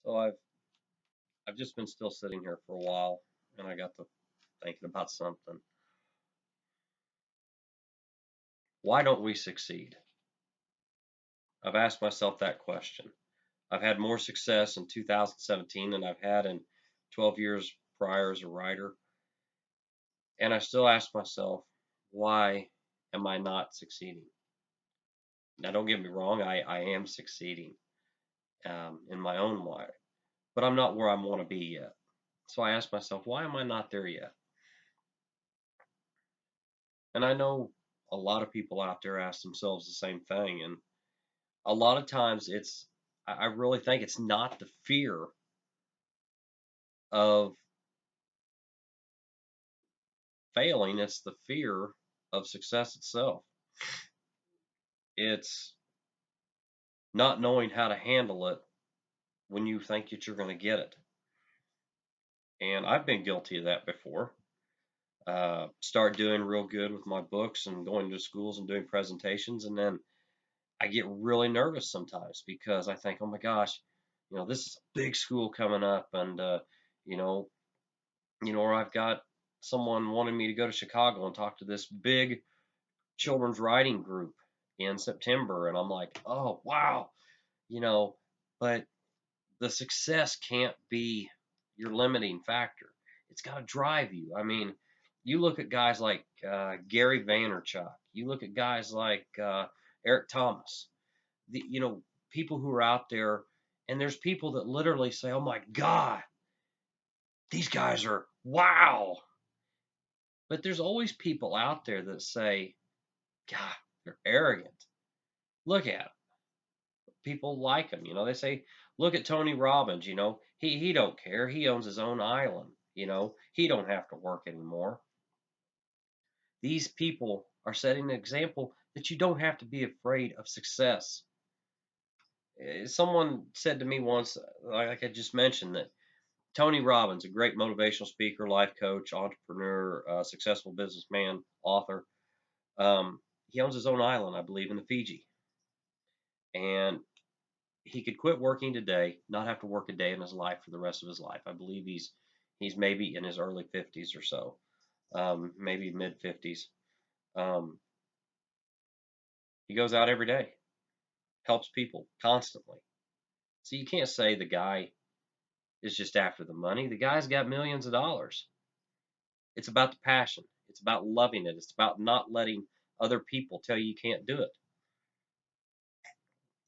So I've just been still sitting here for a while, and I got to thinking about something. Why don't we succeed? I've asked myself that question. I've had more success in 2017 than I've had in 12 years prior as a writer, and I still ask myself, why am I not succeeding? Now, don't get me wrong, I am succeeding in my own way, but I'm not where I want to be yet. So I ask myself, why am I not there yet? And I know a lot of people out there ask themselves the same thing. And a lot of times I really think it's not the fear of failing, it's the fear of success itself. It's not knowing how to handle it when you think that you're going to get it. And I've been guilty of that before. Start doing real good with my books and going to schools and doing presentations, and then I get really nervous sometimes because I think, oh my gosh, this is a big school coming up, and you know, or I've got someone wanting me to go to Chicago and talk to this big children's writing group in September, and I'm like, oh wow, you know, but the success can't be your limiting factor. It's got to drive you. I mean, you look at guys like Gary Vaynerchuk. You look at guys like Eric Thomas. People who are out there, and there's people that literally say, "Oh my God, these guys are wow." But there's always people out there that say, "God, they're arrogant. Look at them." People like him. They say, "Look at Tony Robbins. He don't care. He owns his own island. He don't have to work anymore." These people are setting an example that you don't have to be afraid of success. Someone said to me once, like I just mentioned, that Tony Robbins, a great motivational speaker, life coach, entrepreneur, successful businessman, author, um, he owns his own island, I believe, in the Fiji, and he could quit working today, not have to work a day in his life for the rest of his life. I believe he's maybe in his early 50s or so, maybe mid 50s. Um, he goes out every day, helps people constantly. So you can't say the guy is just after the money. The guy's got millions of dollars. It's about the passion. It's about loving it. It's about not letting other people tell you can't do it.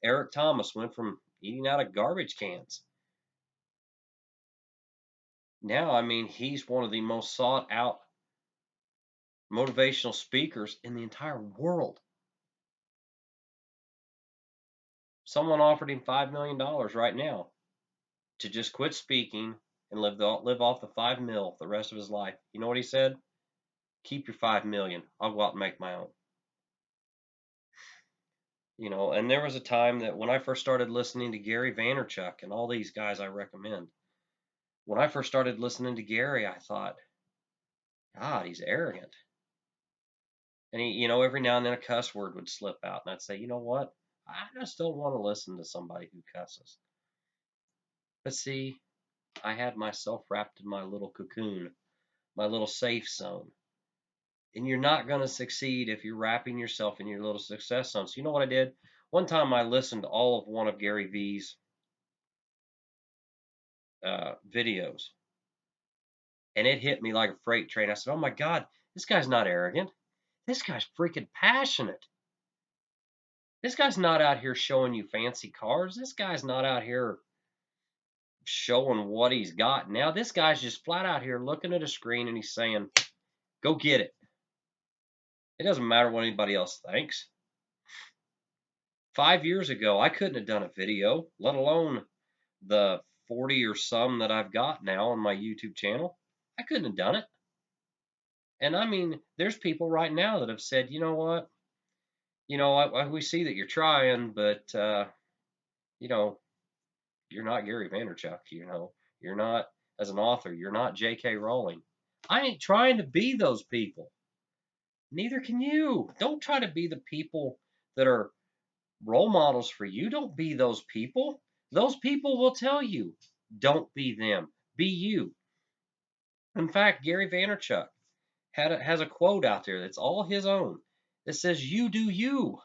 Eric Thomas went from eating out of garbage cans. Now, I mean, he's one of the most sought out motivational speakers in the entire world. Someone offered him $5 million right now to just quit speaking and live off the 5 mil the rest of his life. You know what he said? Keep your 5 million. I'll go out and make my own. And there was a time that when I first started listening to Gary Vaynerchuk and all these guys I recommend, when I first started listening to Gary, I thought, God, he's arrogant. And every now and then a cuss word would slip out, and I'd say, you know what? I just don't want to listen to somebody who cusses. But see, I had myself wrapped in my little cocoon, my little safe zone. And you're not going to succeed if you're wrapping yourself in your little success zone. So you know what I did? One time I listened to all of one of Gary V's videos, and it hit me like a freight train. I said, "Oh my God, this guy's not arrogant. This guy's freaking passionate. This guy's not out here showing you fancy cars. This guy's not out here showing what he's got. Now this guy's just flat out here looking at a screen and he's saying, go get it. It doesn't matter what anybody else thinks." 5 years ago, I couldn't have done a video, let alone the 40 or some that I've got now on my YouTube channel. I couldn't have done it. And I mean, there's people right now that have said, you know what? We see that you're trying, but you know, you're not Gary Vaynerchuk. You're not, as an author, you're not JK Rowling. I ain't trying to be those people. Neither can you. Don't try to be the people that are role models for you. Don't be those people. Those people will tell you, don't be them, be you. In fact, Gary Vaynerchuk has a quote out there that's all his own that says, you do you.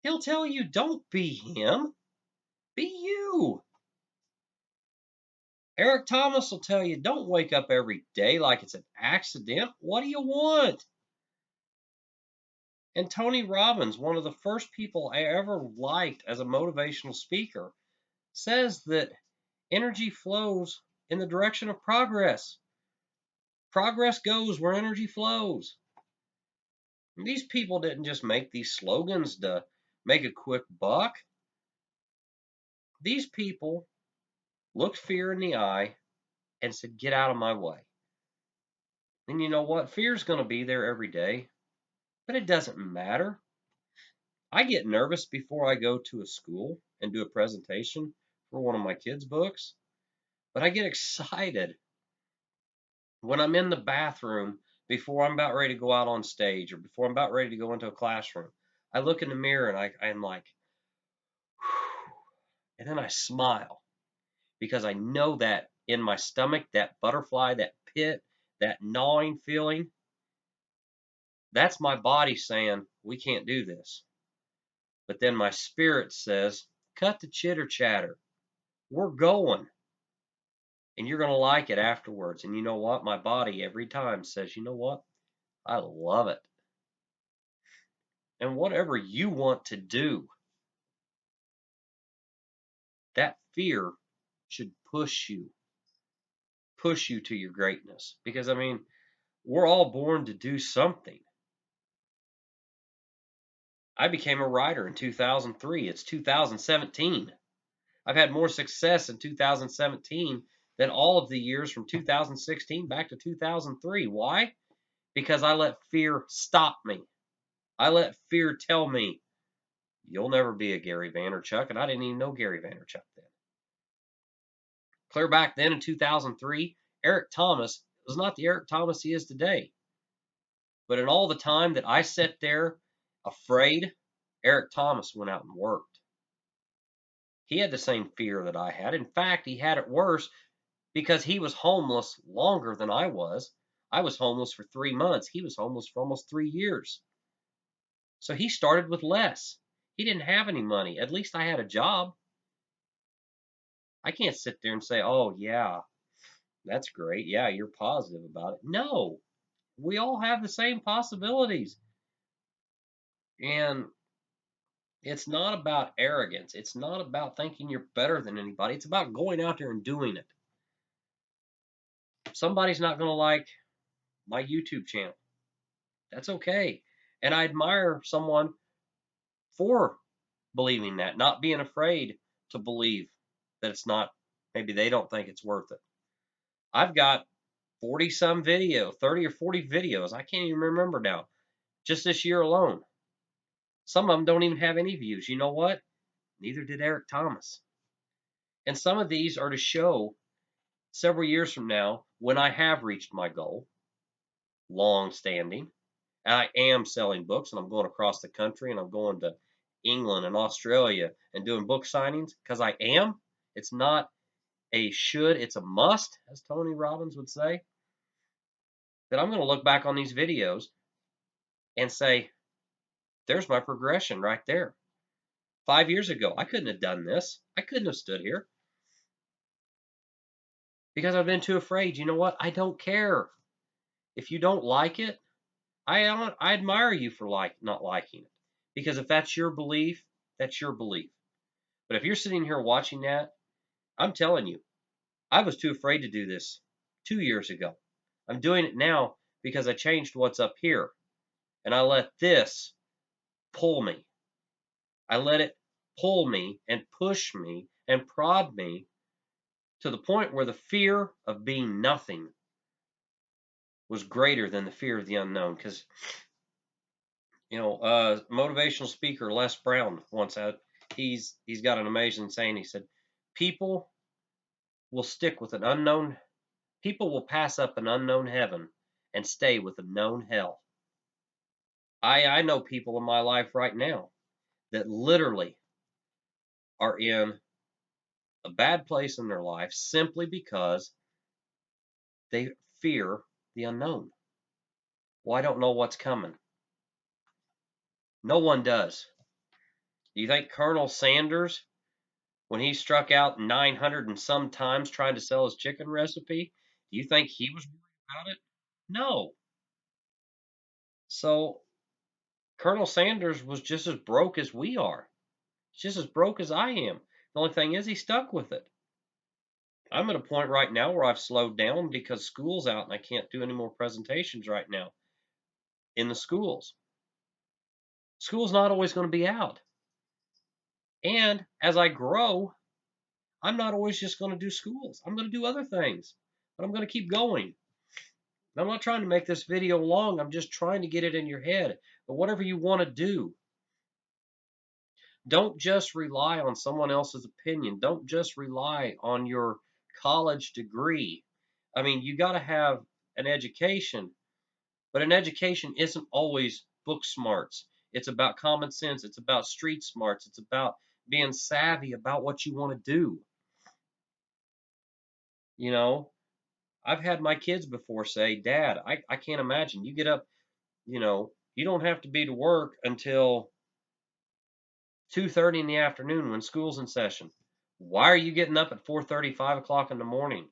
He'll tell you, don't be him, be you. Eric Thomas will tell you, don't wake up every day like it's an accident. What do you want? And Tony Robbins, one of the first people I ever liked as a motivational speaker, says that energy flows in the direction of progress. Progress goes where energy flows. And these people didn't just make these slogans to make a quick buck. These people looked fear in the eye and said, get out of my way. And you know what? Fear's going to be there every day, but it doesn't matter. I get nervous before I go to a school and do a presentation for one of my kids' books, but I get excited when I'm in the bathroom before I'm about ready to go out on stage or before I'm about ready to go into a classroom. I look in the mirror and I'm like, whew, and then I smile because I know that in my stomach, that butterfly, that pit, that gnawing feeling, that's my body saying, we can't do this. But then my spirit says, cut the chitter chatter. We're going. And you're going to like it afterwards. And you know what? My body every time says, you know what? I love it. And whatever you want to do, that fear should push you to your greatness. Because, I mean, we're all born to do something. I became a writer in 2003. It's 2017. I've had more success in 2017 than all of the years from 2016 back to 2003. Why? Because I let fear stop me. I let fear tell me, you'll never be a Gary Vaynerchuk, and I didn't even know Gary Vaynerchuk then. Clear back then in 2003, Eric Thomas was not the Eric Thomas he is today. But in all the time that I sat there afraid, Eric Thomas went out and worked. He had the same fear that I had. In fact, he had it worse because he was homeless longer than I was. I was homeless for 3 months. He was homeless for almost 3 years. So he started with less. He didn't have any money. At least I had a job. I can't sit there and say, oh, yeah, that's great. Yeah, you're positive about it. No, we all have the same possibilities. And it's not about arrogance. It's not about thinking you're better than anybody. It's about going out there and doing it. Somebody's not going to like my YouTube channel. That's okay. And I admire someone for believing that, not being afraid to believe that it's not, maybe they don't think it's worth it. I've got 40 some video, 30 or 40 videos. I can't even remember now. Just this year alone. Some of them don't even have any views. You know what? Neither did Eric Thomas. And some of these are to show several years from now when I have reached my goal, long standing, and I am selling books and I'm going across the country and I'm going to England and Australia and doing book signings because I am. It's not a should, it's a must, as Tony Robbins would say. That I'm going to look back on these videos and say, there's my progression right there. 5 years ago, I couldn't have done this. I couldn't have stood here because I've been too afraid. You know what? I don't care. If you don't like it, I admire you for not liking it. Because if that's your belief, that's your belief. But if you're sitting here watching that, I'm telling you, I was too afraid to do this 2 years ago. I'm doing it now because I changed what's up here. And I let this pull me. I let it pull me and push me and prod me to the point where the fear of being nothing was greater than the fear of the unknown. Because, motivational speaker Les Brown once had, he's got an amazing saying. He said, people will stick with an unknown, people will pass up an unknown heaven and stay with a known hell. I know people in my life right now that literally are in a bad place in their life simply because they fear the unknown. Well, I don't know what's coming. No one does. Do you think Colonel Sanders, when he struck out 900 and some times trying to sell his chicken recipe, do you think he was worried about it? No. So Colonel Sanders was just as broke as we are. Just as broke as I am. The only thing is he stuck with it. I'm at a point right now where I've slowed down because school's out and I can't do any more presentations right now in the schools. School's not always going to be out. And as I grow, I'm not always just going to do schools. I'm going to do other things, but I'm going to keep going. I'm not trying to make this video long. I'm just trying to get it in your head. But whatever you want to do, don't just rely on someone else's opinion. Don't just rely on your college degree. I mean, you got to have an education, but an education isn't always book smarts. It's about common sense. It's about street smarts. It's about being savvy about what you want to do. You know, I've had my kids before say, Dad, I can't imagine. You get up, you don't have to be to work until 2:30 in the afternoon when school's in session. Why are you getting up at 4:30, 5 o'clock in the morning?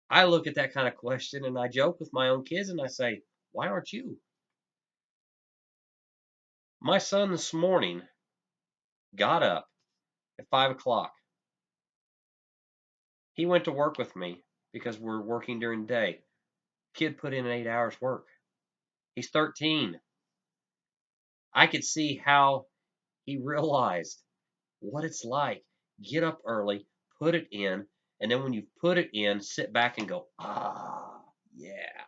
I look at that kind of question and I joke with my own kids and I say, why aren't you? My son this morning got up at 5 o'clock. He went to work with me because we're working during the day. Kid put in 8 hours work. He's 13. I could see how he realized what it's like. Get up early, put it in, and then when you put it in, sit back and go, yeah,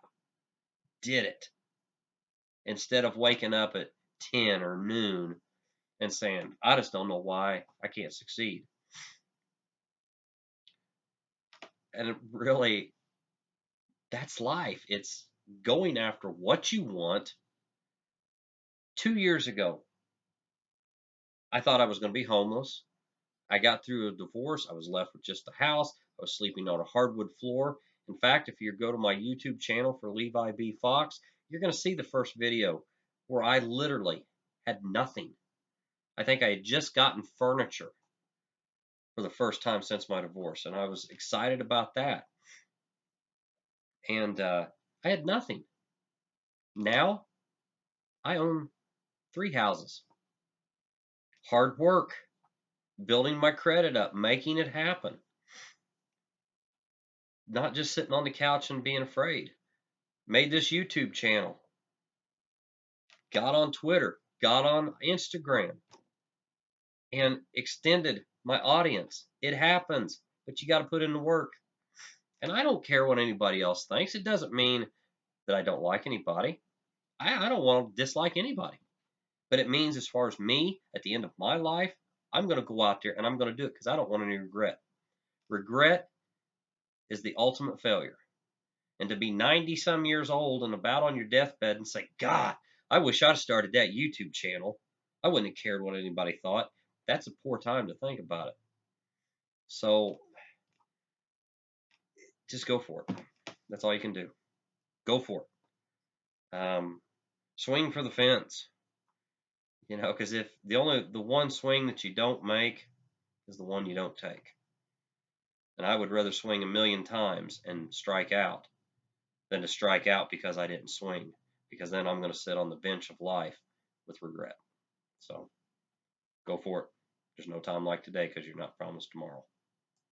did it. Instead of waking up at 10 or noon and saying, I just don't know why I can't succeed. And really, that's life. It's going after what you want. 2 years ago, I thought I was going to be homeless. I got through a divorce. I was left with just the house. I was sleeping on a hardwood floor. In fact, if you go to my YouTube channel for Levi B. Fox, you're going to see the first video where I literally had nothing. I think I had just gotten furniture for the first time since my divorce, and I was excited about that. And I had nothing. Now I own 3 houses. Hard work, building my credit up, making it happen. Not just sitting on the couch and being afraid. Made this YouTube channel. Got on Twitter. Got on Instagram. And extended my audience. It happens, but you got to put in the work. And I don't care what anybody else thinks. It doesn't mean that I don't like anybody. I don't want to dislike anybody. But it means as far as me, at the end of my life, I'm going to go out there and I'm going to do it because I don't want any regret. Regret is the ultimate failure. And to be 90 some years old and about on your deathbed and say, God, I wish I'd started that YouTube channel. I wouldn't have cared what anybody thought. That's a poor time to think about it. So just go for it. That's all you can do. Go for it. Swing for the fence. Because if the one swing that you don't make is the one you don't take. And I would rather swing a million times and strike out than to strike out because I didn't swing, because then I'm going to sit on the bench of life with regret. So go for it. There's no time like today because you're not promised tomorrow.